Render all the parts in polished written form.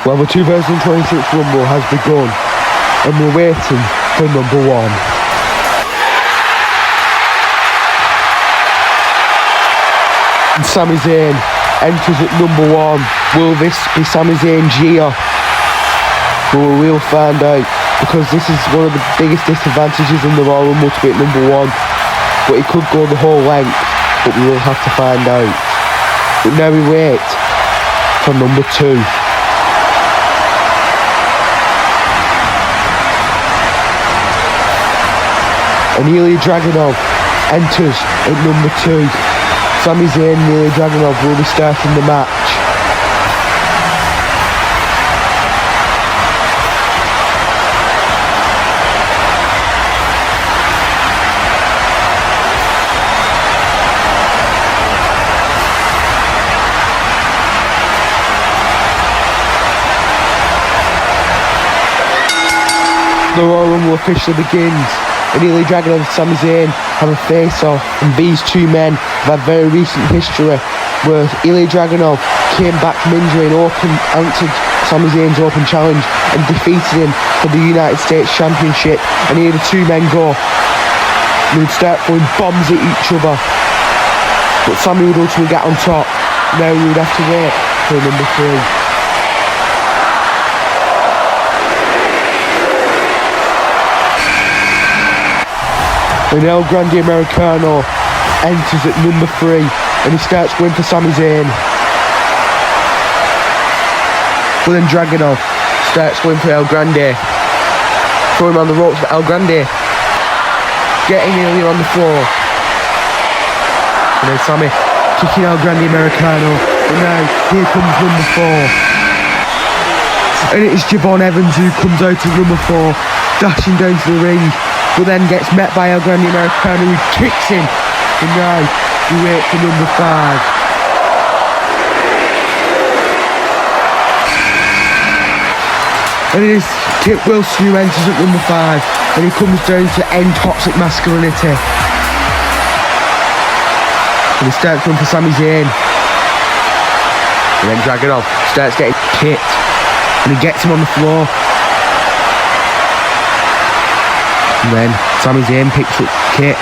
Well, the 2026 Rumble has begun, and we're waiting for number one. And Sami Zayn enters at number one. Will this be Sami Zayn's year? Well, we'll find out, because this is one of the biggest disadvantages in the Royal Rumble to be at number one. But he could go the whole length, but we will have to find out. But now we wait for number two. And Ilya Dragunov enters at number two. Sami Zayn and Ilya Dragunov will be starting the match. The Royal Rumble officially begins, and Ilya Dragunov and Sami Zayn have a face-off, and these two men have had very recent history where Ilya Dragunov came back from injury and answered Sami Zayn's open challenge and defeated him for the United States Championship. And here the two men go. They would start throwing bombs at each other, but Sami would ultimately get on top. Now we would have to wait for number three. And El Grande Americano enters at number three, and he starts going for Sami Zayn. But then Dragunov starts going for El Grande. Throw him on the ropes for El Grande. Getting Ilya on the floor. And then Sami kicking El Grande Americano. But now, here comes number four. And it is Javon Evans who comes out at number four, dashing down to the ring. But then gets met by El Grande Americano, who kicks him. And now we wait for number five. And it is Kit Wilson who enters at number five, and he comes down to end toxic masculinity. And he starts going for Sami Zayn. And then Dragunov starts getting kicked, and he gets him on the floor. And then Sami Zayn picks up Kit.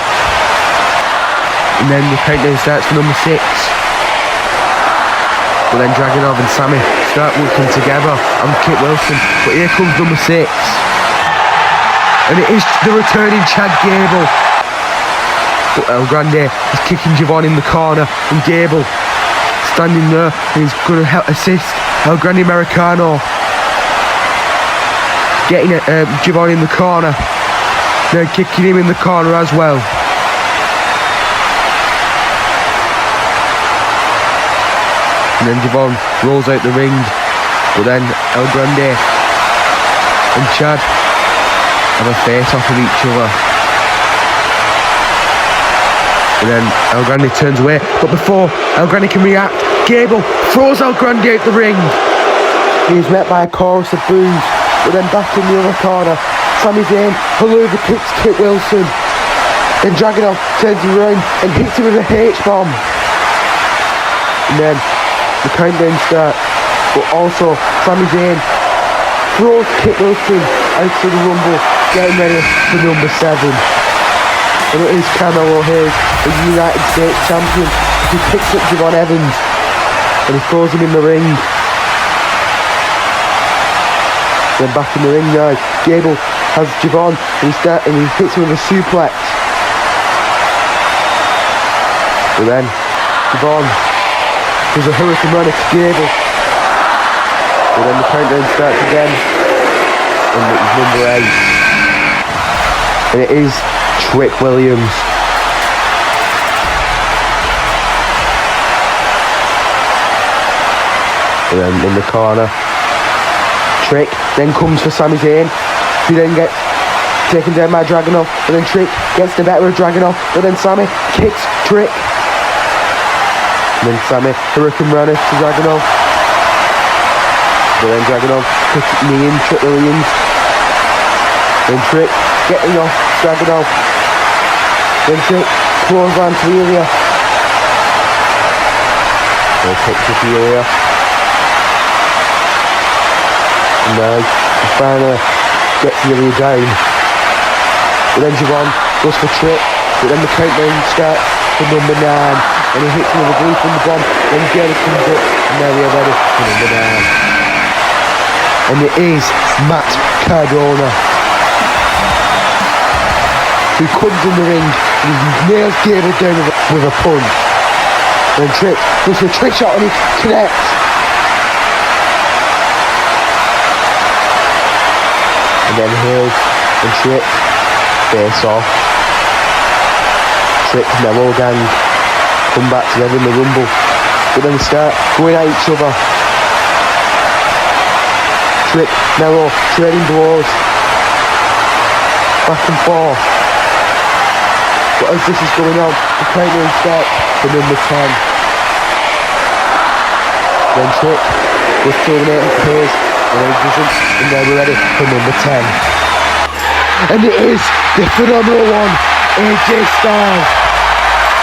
And then the countdown starts for number six. But then Dragunov and Sami start working together on Kit Wilson. But here comes number six. And it is the returning Chad Gable. But El Grande is kicking Javon in the corner. And Gable standing there, and he's going to help assist El Grande Americano. Getting Javon in the corner. Now kicking him in the corner as well. And then Javon rolls out the ring. But then El Grande and Chad have a face-off with each other. And then El Grande turns away. But before El Grande can react, Gable throws El Grande out the ring. He is met by a chorus of boos. But then back in the other corner, Sami Zayn Haluva kicks Kit Wilson. Then Dragunov turns around and hits him with a H-bomb. And then the countdown starts. But also Sami Zayn throws Kit Wilson out to the Rumble, getting ready for number seven. And it is Carmelo Hayes, the United States Champion. He picks up Javon Evans and he throws him in the ring. Then back in the ring now, Gable has Javon, and he hits him with a suplex. But then Javon does a hurricane run to Gable. But then the countdown starts again, and it is number 8. And it is Trick Williams. And then in the corner, Trick then comes for Sami Zayn, who then gets taken down by Dragunov, and then Trick gets the better of Dragunov, but then Sami kicks Trick. And then Sami Hurricane Runner to Dragunov. But then Dragunov kicking in Trick Williams. Then Trick getting off Dragunov. Then Trick clothesline to Ilya. Then kicks to Ilya. now. He finally gets nearly down. But then Javon goes for Trick, but then the countdown starts for number 9, and he hits him with a blue from the bomb. Then Gale comes up, and now we are ready for number 9. And it is Matt Cardona, who comes in the ring and he nails Gable down with a punch. Then Trick goes for a trick shot and he connects. And then Hills and Trick face off. Trick and Mellow Gang come back together in the Rumble, but then they start going at each other. Trick, Mellow, trading blows back and forth. But as this is going on, the countdown starts for number 10. Then Trick was terminating his, and then he doesn't, and now we're ready for number 10. And it is the phenomenal one, AJ Styles.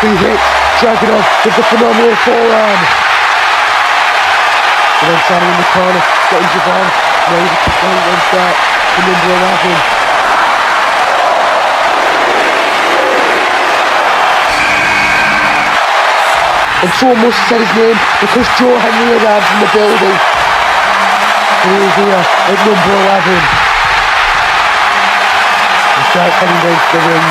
He hits Dragunov with the phenomenal forearm. And then standing in the corner, getting Javon. Now he's a countdown start for number 11. And someone must have said his name because Joe Henry arrives in the building. And he is here at number 11. He starts heading down to the ring.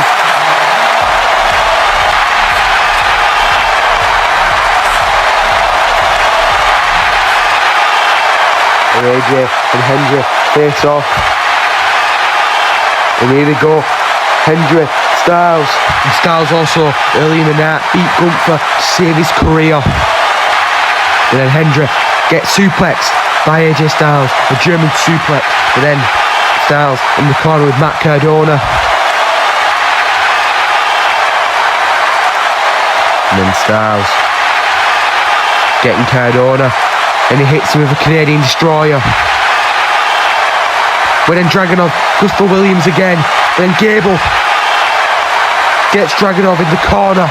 And AJ and Hendry face off. And here they go. Hendry, Styles. And Styles also, early in the night, beat Gunther to save his career. And then Hendry gets suplexed by AJ Styles, a German suplex. But then Styles in the corner with Matt Cardona. And then Styles getting Cardona, and he hits him with a Canadian Destroyer. But then Dragunov goes for Williams again. Then Gable gets Dragunov in the corner.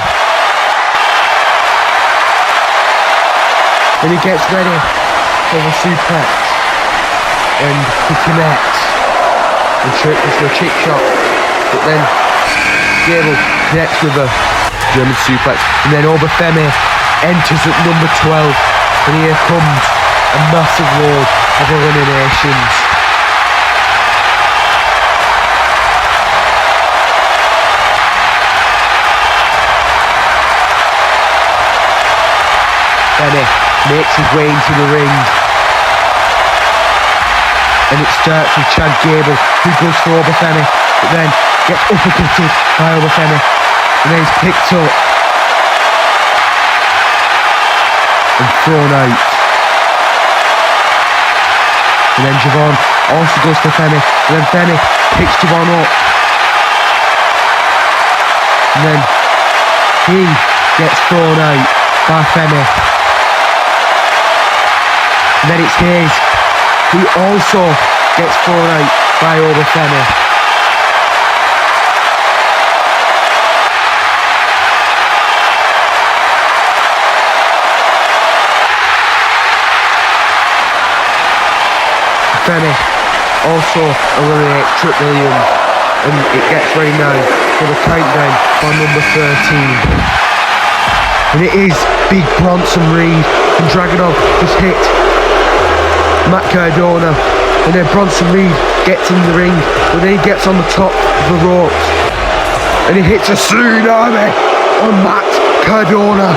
And he gets ready for the suplex. And he connects. And Trick goes for a chick shot. But then Gable connects with a German suplex. And then Obafemi enters at number 12. And here comes a massive load of eliminations. Femi makes his way into the ring. And it starts with Chad Gable, who goes for Obafemi, but then gets uppercutted by Obafemi. And then he's picked up and thrown out. And then Javon also goes for Femi, and then Femi picks Javon up. And then he gets thrown out by Femi. And then it's Hayes, who also gets thrown out by Obafemi. Femi also eliminates Trick Williams, and it gets ready now for the countdown for number 13. And it is Big Bronson Reed, and Dragunov just hit Matt Cardona, and then Bronson Reed gets in the ring, but then he gets on the top of the ropes, and he hits a tsunami on Matt Cardona.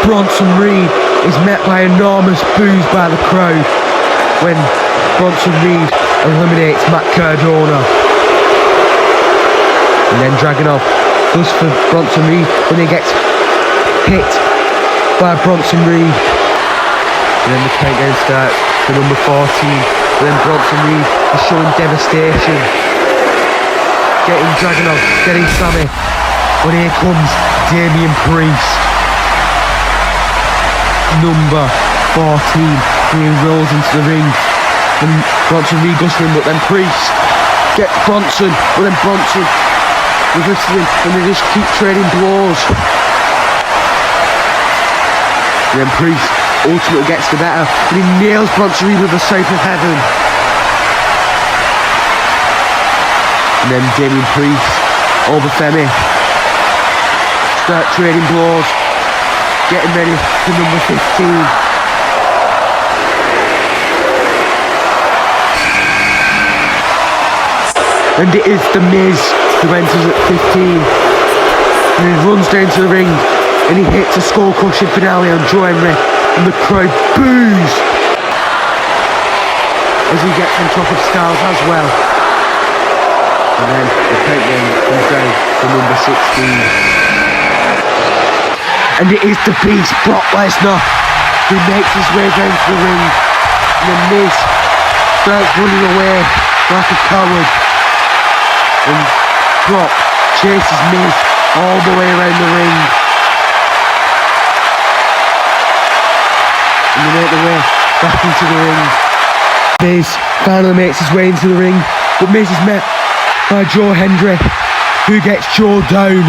Bronson Reed is met by enormous boos by the crowd when Bronson Reed eliminates Matt Cardona. And then Dragunov goes for Bronson Reed when he gets hit by Bronson Reed. And then the countdown starts for number 14. And then Bronson Reed is showing devastation. Getting Dragunov, getting Sammy. But here comes Damian Priest. Number 14. He rolls into the ring. And Bronson Reed goes for him, but then Priest gets Bronson. But then Bronson reverses him, and they just keep trading blows. And then Priest ultimately gets the better, and he nails Bronson Reed with the South of Heaven. And then Damien Priest over Femi. Start trading blows. Getting ready for number 15. And it is The Miz who enters at 15. And he runs down to the ring and he hits a skull-crushing finale on Joe Henry, and the crowd boos as he gets on top of Styles as well. And then the countdown comes down to number 16. And it is the Beast, Brock Lesnar, who makes his way down to the ring. And then Miz starts running away like a coward. And Brock chases Miz all the way around the ring. And they make their way back into the ring. Miz finally makes his way into the ring, but Miz is met by Joe Hendry, who gets Joe down.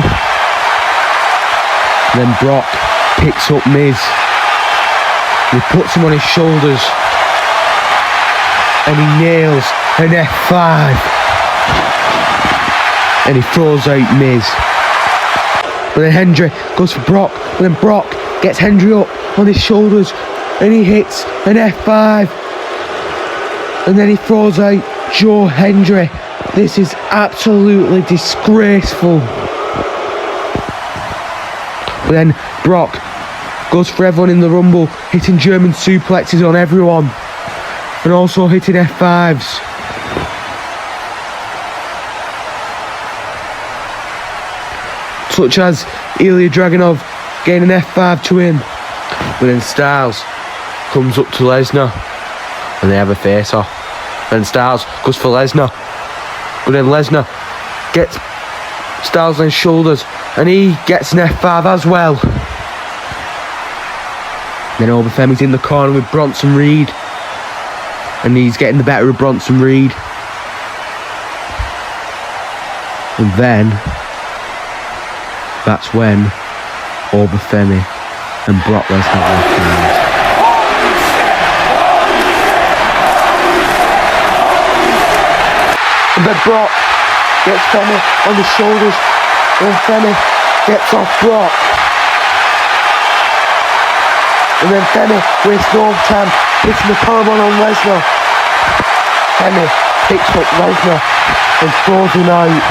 And then Brock picks up Miz. He puts him on his shoulders. And he nails an F5. And he throws out Miz. But then Hendry goes for Brock. But then Brock gets Hendry up on his shoulders. And he hits an F5. And then he throws out Joe Hendry. This is absolutely disgraceful. But then Brock goes for everyone in the Rumble, hitting German suplexes on everyone. And also hitting F5s. Such as Ilya Dragunov getting an F5 to him. But then Styles comes up to Lesnar and they have a face off. Then Styles goes for Lesnar. But then Lesnar gets Styles on his shoulders and he gets an F5 as well. Then Obafemi's in the corner with Bronson Reed. And he's getting the better of Bronson Reed. And then that's when Obafemi and Brock Lesnar lock hands. And then Brock gets Femi on his shoulders. And Femi gets off Brock. And then Femi wastes no time hitting the powerbomb on Lesnar. Femi picks up Lesnar and throws him out.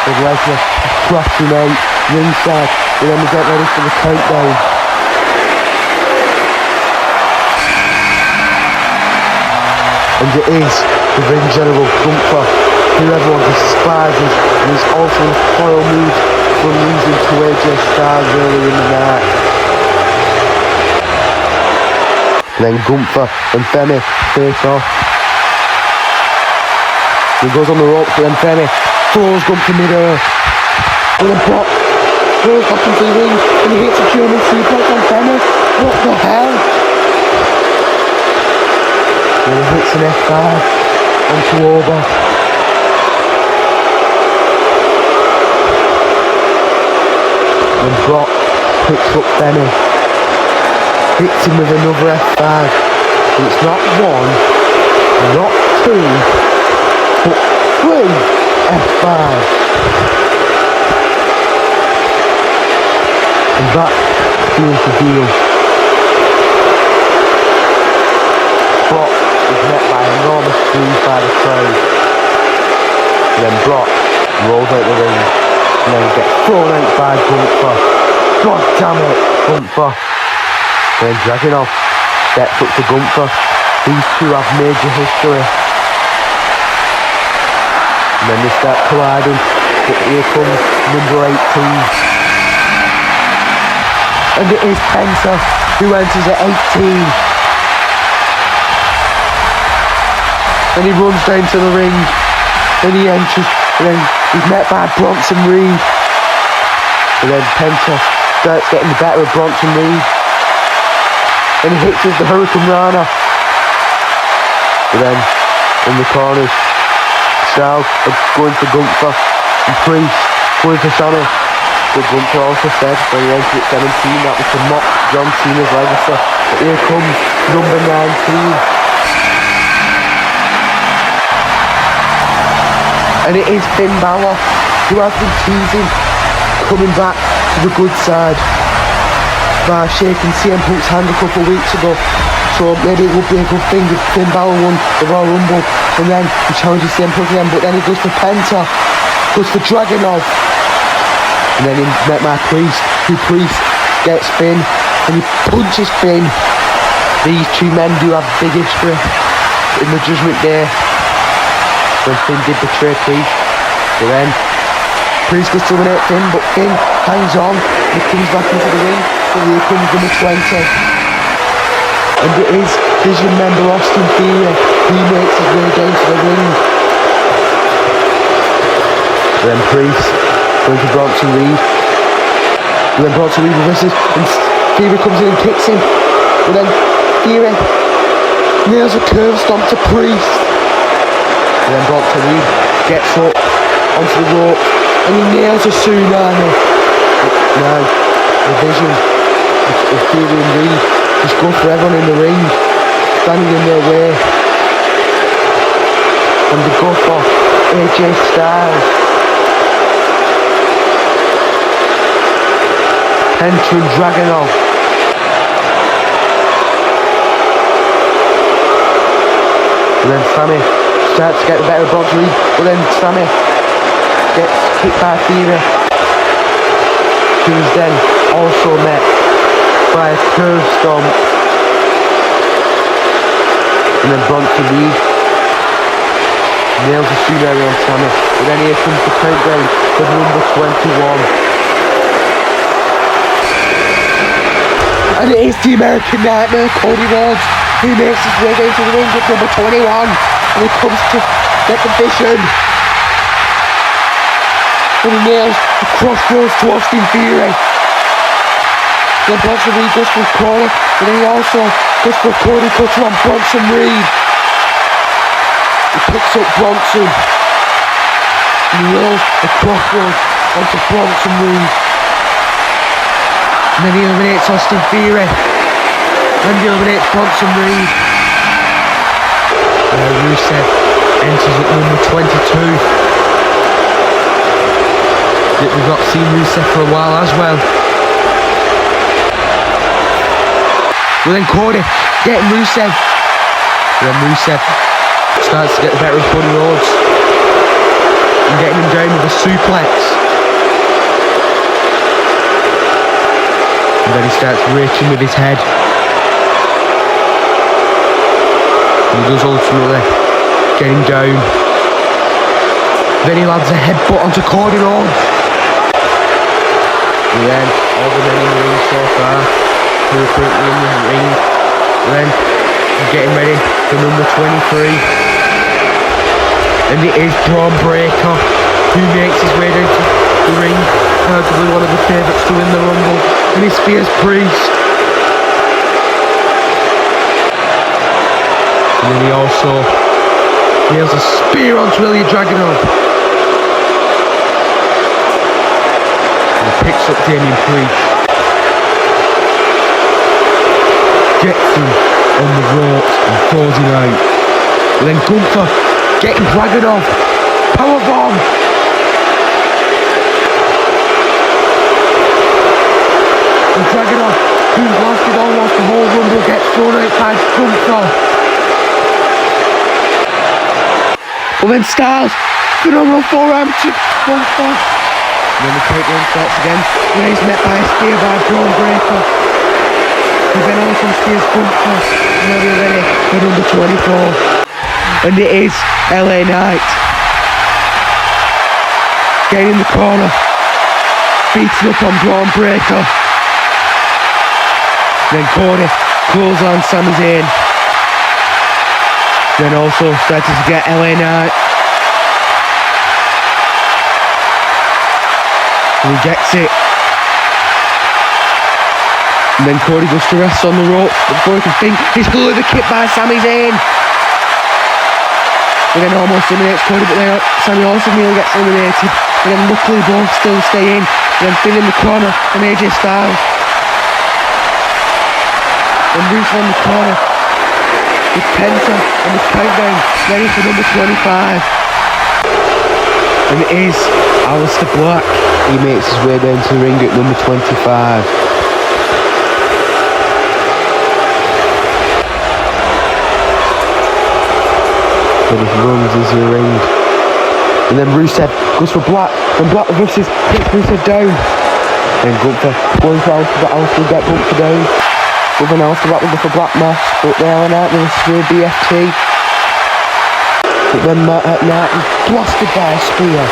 And Lesnar crashing out ringside, and then we get ready for the countdown. And it is the ring general Gunther, who everyone despises, and is also in a foul mood for losing to AJ Styles earlier in the night. And then Gunther and Femi face off. He goes on the ropes, but then Femi throws Gunther mid-air. And then Brock throws back into the ring and he hits a German suplex on Femi. What the hell? And he hits an F5 onto Oba. And Brock picks up Femi. Hits him with another F5. And it's not one, not two, but three F5. And that seals the deal. Brock is met by enormous boos by the crowd. And then Brock rolls out the ring and then gets thrown out by Gunther. God damn it, Gunther. And then Dragunov steps up to Gunther. These two have major history. And then they start colliding, but here comes number 18. And it is Penta who enters at 18. And he runs down to the ring, and he enters, and then he's met by Bronson Reed. And then Penta starts getting the better of Bronson Reed. And he hits with the Hurricane Rana. And then, in the corners, Styles are going for Gunther, and Priest going for Shannon. But Gunther also said when he entered at 17 that was to mock John Cena's legacy. But here comes number 19. And it is Finn Balor, who has been teasing coming back to the good side by shaking CM Punk's hand a couple of weeks ago. So maybe it would be a good thing if Finn Balor won the Royal Rumble and then he challenges CM Punk again, but then he goes for Penta, goes for Dragunov, and then he met my Priest, who Priest gets Finn and he punches Finn. These two men do have big history in the Judgment Day when Finn did betray Priest. So then Priest goes to eliminate Finn, but Finn hangs on and he comes back into the ring. So here comes number 20. And it is Vision member Austin Theory who makes his way down to the ring. Then Priest going for Bronson Reed. And then Bronson Reed reverses and Theory comes in and kicks him. But then Theory nails a curve stomp to Priest. And then Bronson Reed gets up onto the rope and he nails a tsunami. But now the Vision of Theory and Reed just go for everyone in the ring, standing in their way. And they go for AJ Styles. Penta and Dragunov. And then Sammy starts to get the better of Bronson Reed, but then Sammy gets kicked by Theory, who is then also met by a curve stomp. And then Bronson Reed nails the tsunami on Sammy, but then here comes the countdown for number 21. And it is the American Nightmare, Cody Rhodes, who makes his way down to the ring at number 21. And he comes to get the Vision. And he nails the crossroads to Austin Theory. Then Bronson Reed goes for a corner, but then he also goes for a Cody cutter on Bronson Reed. He picks up Bronson and he nails the crossroads onto Bronson Reed. And then he eliminates Austin Theory. And he eliminates Bronson Reed. Rusev enters at number 22. We've not seen Rusev for a while as well. Well then Cody getting Rusev. Then Rusev starts to get the better of Cody Rhodes and getting him down with a suplex. And then he starts raking with his head. And he does ultimately get him down. Then he lands a headbutt onto Cody Rhodes. And then all the men in the ring so far who are currently in the ring. And then getting ready for number 23. And it is Braun Breaker who makes his way down to the ring. Arguably one of the favourites to win the Rumble. And he spears Priest. And then he also nails a spear onto Ilya Dragunov. And he picks up Damian Priest. Gets him on the ropes and throws him out. And then Gunther getting Dragunov. Powerbomb. And Dragunov, who's lasted almost the whole Rumble, gets thrown out by Gunther. But then Styles, phenomenal forearm to Gunther. And then the countdown starts again, and he's met by a spear by Braun Breaker. He then also spears Gunther, and now we're ready for number 24. And it is LA Knight. Getting in the corner, beating up on Braun Breaker. Then Cody clothesline Sami Zayn. Then also started to get LA Knight. And he gets it. And then Cody goes to rest on the rope. But before he can think, he's glued the kick by Sami Zayn. And then almost eliminates Cody, but then Sami also nearly gets eliminated. And then luckily both still stay in. And then Finn in the corner and AJ Styles. And Rusev on the corner with Penta and the countdown ready for number 25. And it is Aleister Black. He makes his way down to the ring at number 25. Then he runs into the ring. And then Rusev goes for Black. And Black reverses, gets Rusev down. Then Gunther going for Aleister, but Aleister will get Gunther down. With an Aleister Black will go for Black Mass. But they are out, this is for BFT. But then Matt at night is blasted by a spear.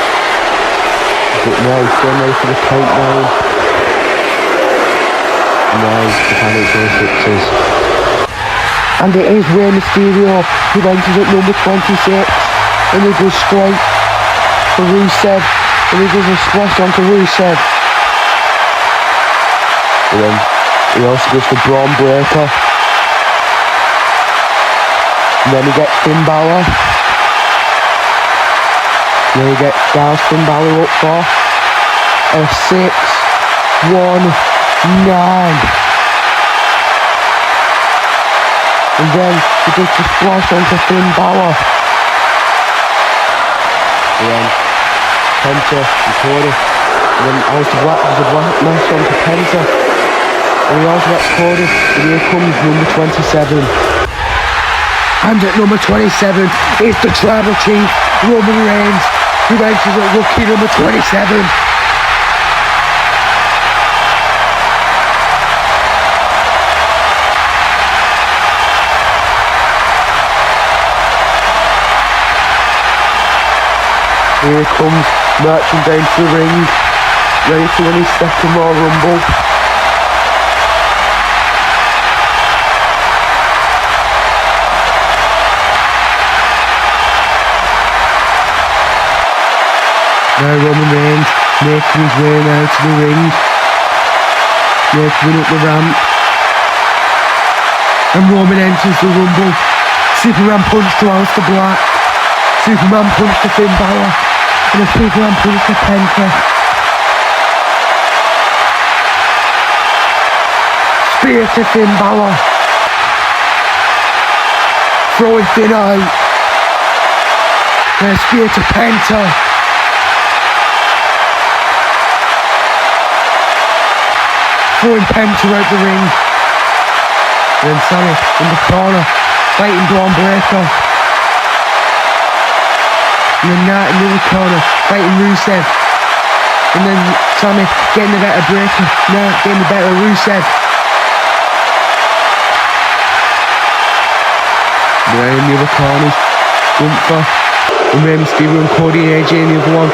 But now he's going ready for the countdown. Now the Panic Zone 6s. And it is Rey Mysterio who enters at number 26. And he goes straight for Rusev. And he does a splash onto Rusev. And then he also goes for Braun Breaker. And then he gets Finn Balor. And then he gets Finn Balor up for a 6-1-9. And then he does the splash onto Finn Balor. And then Penta and Cody. And then Aleister Black does a Black Mass onto Penta. And he also gets Cody. And here comes number 27. And at number 27 is the Tribal Chief, Roman Reigns, who enters at lucky number 27. Here comes marching down to the ring, ready to win his second Royal Rumble. Now Roman Reigns making his way now to the ring, making up the ramp. And Roman enters the Rumble. Superman punch to Aleister Black. Superman punch to Finn Balor. And a Superman punch to Penta. Spear to Finn Balor. Throwing Finn out. And a spear to Penta. Throwing Penta out the ring. And then Sammy in the corner, fighting Braun Breaker. And then Knight in the other corner, fighting Rusev. And then Sammy getting the better Breaker. Knight getting the better Rusev. And then in the other corners, Gunther and Rey Mysterio and Cody and AJ in the other one.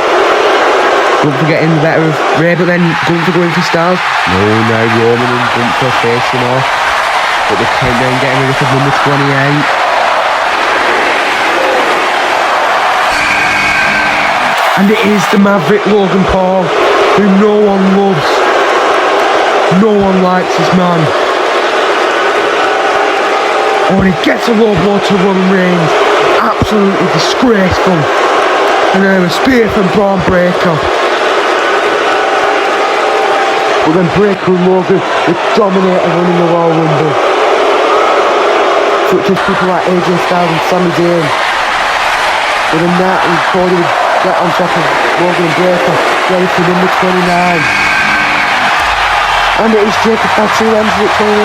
Gunther getting the better of Rey, but then Gunther going for Styles. No, now Roman and Gunther facing off. But the countdown getting ready for number 28. And it is the Maverick Logan Paul, who no one loves. No one likes this man. Oh, and he gets a low blow to Roman Reigns. Absolutely disgraceful. And then a spear from Braun Breaker. But then Breaker and Logan would dominate and win in the Royal Rumble. Such as people like AJ Styles and Sami Zayn. But then that and Cody would get on top of Logan and Breaker, ready for number 29. And it is Jacob Fatu enters at 29,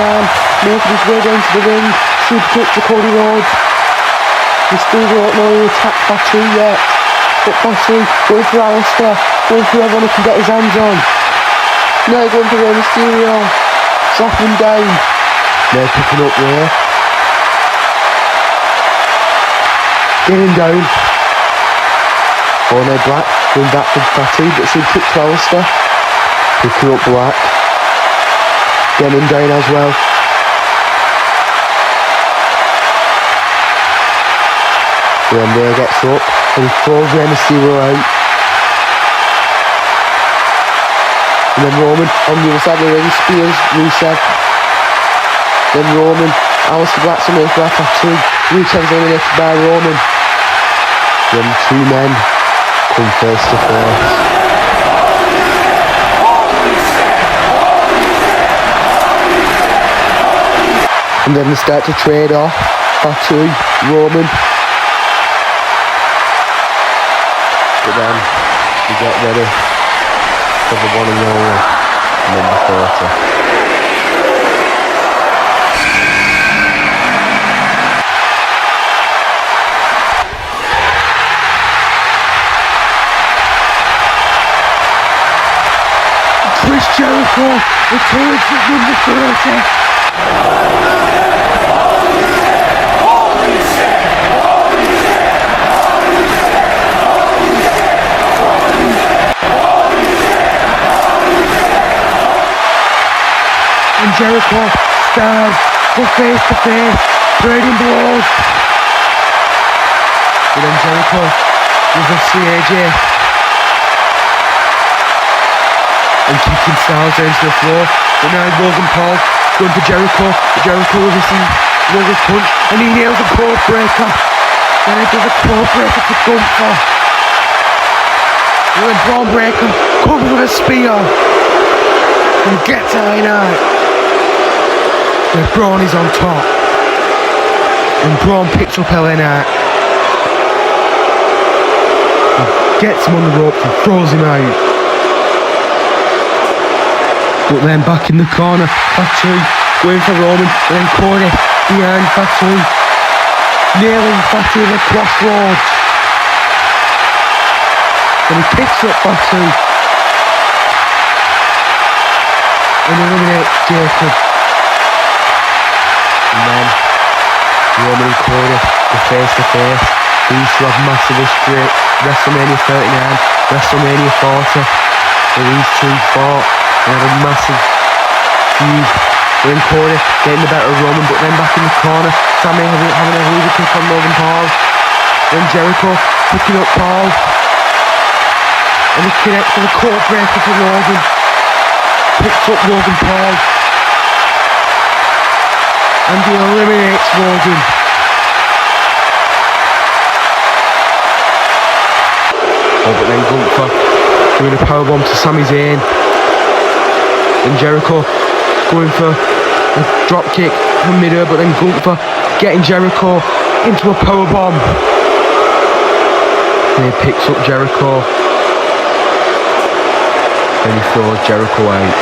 making his way down to the ring. Super kick to Cody Rhodes. We still don't know who attacked Fatu yet. But Fatu going for Aleister, going for everyone he can get his hands on. Now going for Rey Mysterio. Slapping down. Now picking up Rey. Getting down. Oh no, Black going back for Fatu, but she kicked to Aleister. Picking up Black. Getting him down as well. Then Rey gets up and he throws Rey Mysterio out. And then Roman on the other side of the ring spears Rusev. Then Roman, Aleister Black's on the other Fatu. Rusev's eliminated by Roman. Then two men come face to face. And then they start to trade off. Fatu, Roman. But then to get ready for the one and only number 30. Chris Jericho returns at number 30. And Jericho stands for face to face, trading blows. But then Jericho was CAJ and kicking Styles down to the floor. But now Logan Paul going for Jericho. Jericho resisting Logan's punch and he nails a code breaker. Then he does a code breaker to Gunther. And then Braun Breaker comes with a spear and gets out. Then Braun is on top. And Braun picks up LA Knight. Gets him on the ropes and throws him out. But then back in the corner, Fatu going for Roman, and then Cody behind Fatu, nailing Fatu in the crossroads. And he picks up Fatu and eliminates Jacob. And then Roman and Cody were face to face. They used to have massive history. WrestleMania 39, WrestleMania 40, where these two fought and had a massive feud. Then Cody getting the better of Roman, but then back in the corner, Sammy having a hoover kick on Logan Paul. Then Jericho picking up Paul. And he connects with a court breaker to Logan. Picks up Logan Paul. And he eliminates Logan. Oh, but then Gunther doing a powerbomb to Sami Zayn. And Jericho going for a drop kick from mid-air, but then Gunther getting Jericho into a powerbomb. And he picks up Jericho. And he throws Jericho out.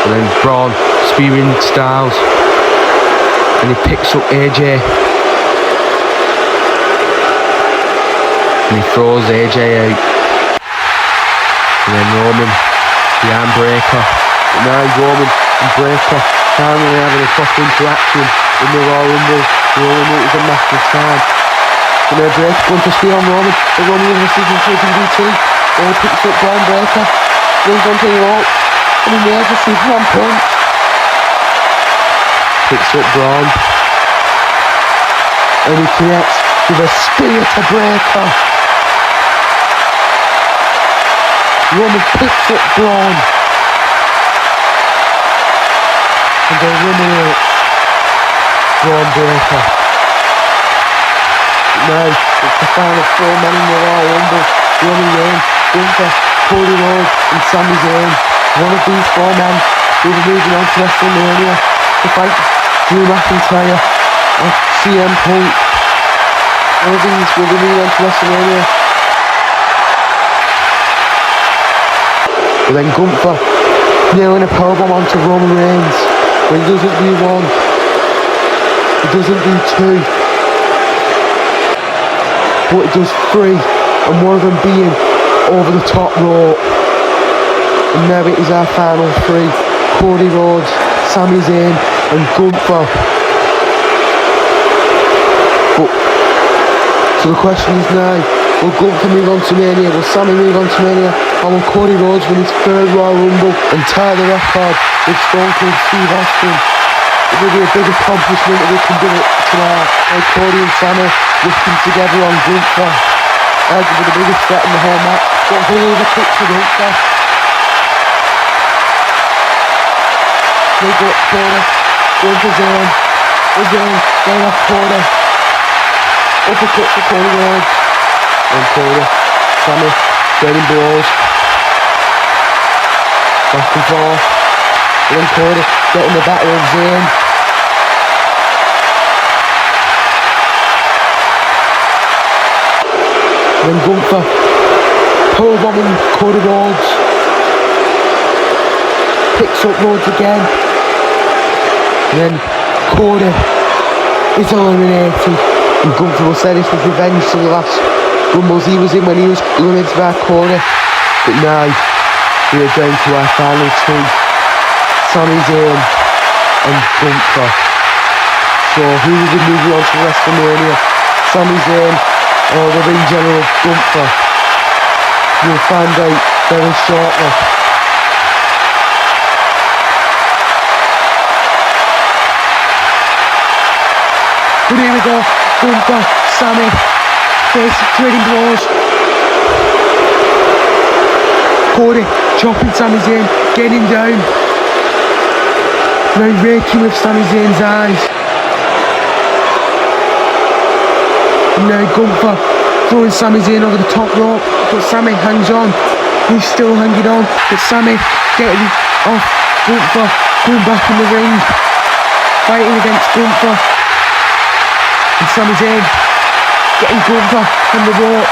And then Braun spearing Styles. And he picks up AJ. And he throws AJ out. And then Roman, the arm breaker. But now Roman and Breaker finally having a proper interaction in the Royal Rumble. Roman, it was a matter of time. And now Breaker going to spear on Roman. But Roman with a decision to DDT. And he picks up Braun Breaker. Brings onto the rope. And he nails a Superman punch. Picks up Braun. And he connects with a spear to Breaker. Roman picks up Braun. And they eliminate Braun Breaker. Now, it's the final 4 men in the Royal Rumble. Roman Reigns, Gunther, Cody Rhodes and Sami Zayn. One of these 4 men will be moving on to WrestleMania to fight Drew McIntyre and CM Punk. One of these will be moving on to WrestleMania. But then Gunther nailing a powerbomb onto Roman Reigns. But he doesn't do 1. He doesn't do 2. But he does 3. And one of them being over the top rope. And now it is our final 3. Cody Rhodes, Sami Zayn and Gunther. But, so the question is now, will Gunther move on to Mania? Will Sami move on to Mania? Or will Cody Rhodes win his 3rd Royal Rumble and tie the record with Stone Cold Steve Austin? It will be a big accomplishment if we can do it tonight. Like Cody and Sami working together on Gunther. Arguably the biggest threat in the whole match. But who will the kick to Gunther? They go up Cody. Going for Zayn. Zayn going off Cody. Uppercut for Cody Rhodes. And Cody, Sami, getting blows. Back and forth. And then Cody getting the better of Zayn. And then Gunther powerbombing Cody Rhodes. Picks up Rhodes again. And then Cody is eliminated. And Gunther will say this was revenge to the last Rumbles he was in when he was eliminated by Cody. But now, we are down to our final two. Sami Zayn and Gunther. So who will be moving on to WrestleMania? Sami Zayn or the ring general Gunther? We'll find out very shortly. But here we go, Gunther, Sami, facing trading blows. Cody chopping Sami Zayn, getting down. Now raking with Sami Zayn's eyes. And now Gunther throwing Sami Zayn over the top rope, but Sami hangs on. He's still hanging on, but Sami getting off Gunther, going back in the ring, fighting against Gunther. And Sami Zayn getting Gunther on the rope.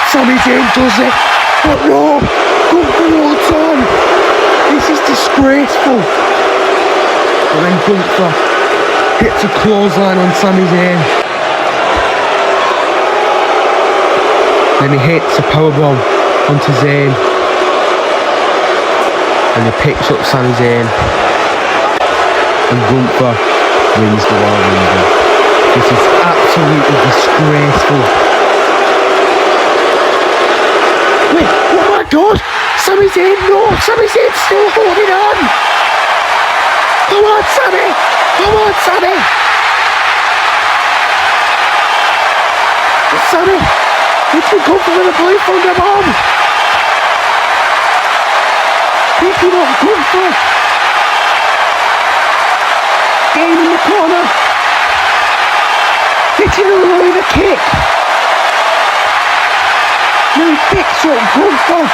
Sami Zayn does it, but no, Gunther holds on. This is disgraceful. And then Gunther hits a clothesline on Sami Zayn. Then he hits a powerbomb onto Zayn. And he picks up Sami Zayn. And Gunther wins the Royal Rumble. This is absolutely disgraceful. Wait, oh my god! Sami Zayn, no! Sami Zayn's still holding on! Come on, Sami! Come on, Sami! Sami! It's Gunther with a blue thunder bomb! Picking up Gunther! Getting in the corner! Hitting the low with a kick! Now he picks up Gunther!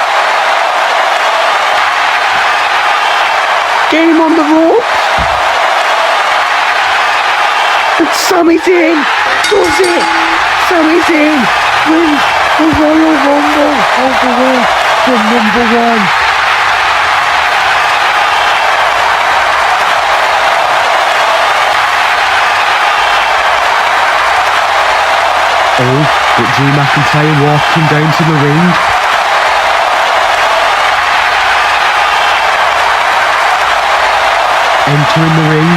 Get him on the ropes! And Sami Zayn does it! Sami Zayn wins the Royal Rumble all the way to #1. Oh, but Drew McIntyre walking down to the ring. Entering the ring.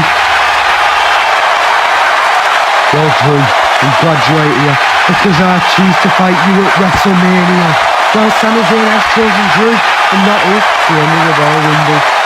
Well, Drew, I'm glad you're here because I choose to fight you at WrestleMania. Well, Sami Zayn has chosen Drew, and that is the end of the Royal Rumble.